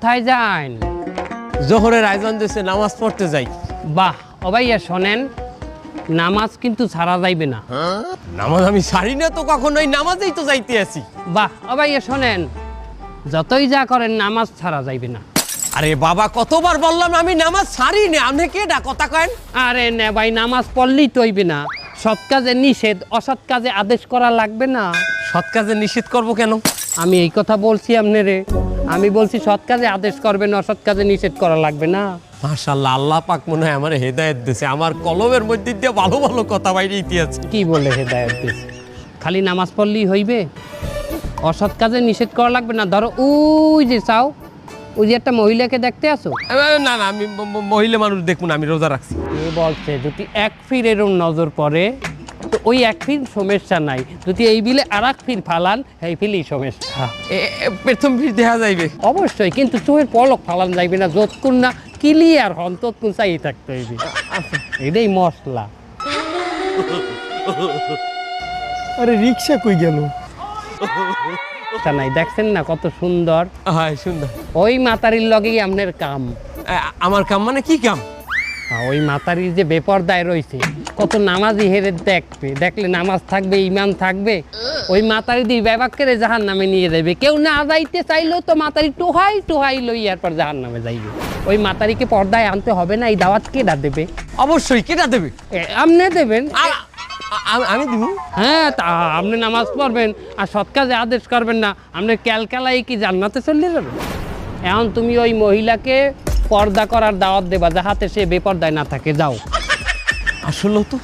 কোথায় যান? জোহরের আয়োজন দিয়েছে, নামাজ পড়তে যাই। বাহ, ও ভাইয়া শোনেন, নামাজ কিন্তু ছাড়া যাইবে না। নামাজ আমি সারি না তো কখনোই, নামাজেই তো যাইতে আছি। বাহ, ও ভাইয়া শোনেন, যতই যা করেন নামাজ ছাড়া যাইবে না। আরে বাবা, কতবার বললাম আমি নামাজ ছাড়ি না, আপনি কেডা কথা কেন? আরে না ভাই, নামাজ পড়লেই তো হইবে না। সৎ কাজে নিষেধ, অসৎ কাজে আদেশ করা লাগবে না। সৎ কাজে নিষেধ করবো কেন? আমি এই কথা বলছি আপনারে, আমি বলছি সৎ কাজে আদেশ করবেন, অসৎ কাজে নিষেধ করা লাগবে না। মাশাআল্লাহ, আল্লাহ পাক মনে হয় আমার হেদায়েত দিয়েছে, আমার কলমের মধ্যে দিয়ে ভালো ভালো কথা বাইরে ইতিহাস। কি বলে হেদায়েত দিছে? খালি নামাজ পড়লেই হইবে? অসৎ কাজে নিষেধ করা লাগবে না। ধরো ওই যে চাও, ওই যে একটা মহিলাকে দেখতে আসো। না না, আমি মহিলা মানুষ দেখুন, আমি রোজা রাখছি। এ বলছে যদি এক ফির এরম নজর পড়ে তো ওই এক ফির সমস্যা নাই, যদি এই বিলে আর এক ফির ফালান এই ফিলই সমস্যা। প্রথম ফির দেখা যাইবে অবশ্যই, কিন্তু চোখের পলক ফালান যাইবে না, যতক্ষণ না ক্লিয়ার হন ততক্ষণ চাই থাকতে হইবে। এটাই মশলা। আরে রিক্সা কই গেল? তা নাই, দেখছেন না কত সুন্দর? হ্যাঁ সুন্দর। ওই মাতারির লগেই আপনার কাম। আমার কাম মানে কি কাম? ওই মাতারির যে বেপরদায় রয়েছে, কত নামাজি হেরে দেখবে, দেখলে নামাজ থাকবে, ইমান থাকবে, ওই মাতারি দিয়ে ব্যবাক করে জাহান নামে নিয়ে যাবে। কেউ না যাইতে চাইলেও তো মাতারি টোহাই টোহাই লইয়ার পর জাহান নামে যাইবে। ওই মাতারিকে পর্দায় আনতে হবে না? এই দাওয়াত কেডা দেবে? অবশ্যই, কেটা দেবে? আপনি দেবেন। আমি দিব? হ্যাঁ, তা আপনি নামাজ পড়বেন আর সৎ কাজে আদেশ করবেন না, আপনি ক্যালকালাই কি জান্নাতে চলে যাবেন? এখন তুমি ওই মহিলাকে পর্দা করার দাওয়াত দেবা, যাহাতে সে বেপর্দায় না থাকে। যাও। আসলে তো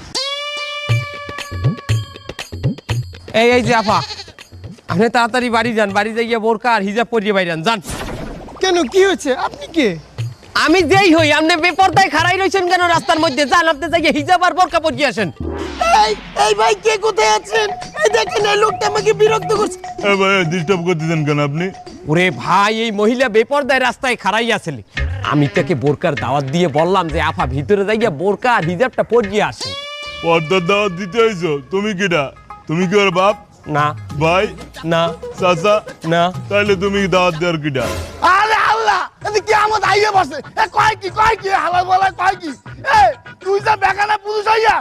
এই যে আপা, আপনি তাড়াতাড়ি বাড়ি যান, বাড়ি যাইয়া বোরকা আর হিজাব পরিয়ে বাইরে যান। কেন, কি হয়েছে? আপনি কে? আমি যেই হই, আপনি বেপরদায় খাড়াই রইছেন কেন রাস্তার মধ্যে? যান, আপনি যাইয়া হিজাব আর বোরকা পরিয়ে আসেন। এই ভাই, কে কোথায় আছেন? এই দেখেন, এই লোকটা আমাকে বিরক্ত করছে। ভাই ডিস্টার্ব করতেছেন কেন আপনি? ওরে ভাই, এই মহিলা বেপরদায় রাস্তায় খাড়াই আসেন, আমি তাকে বোরকার দাওয়াত দিয়ে বললাম যে আপা ভিতরে যাইয়া বোরকা আর হিজাবটা পরিয়ে আসেন। পর্দার দাওয়াত দিতে হইছো? তুমি কিডা? তুমি কি ওর বাপ? না ভাই? না চাচা? না। তাহলে তুমি দাওয়াত দেওয়ার কিডা? আরে আল্লাহ, এতে কি আমার আইয়া বসে? কয় কি হালাল বলা, কয় কি? তুই যা বেগানা পুরুষ হইয়া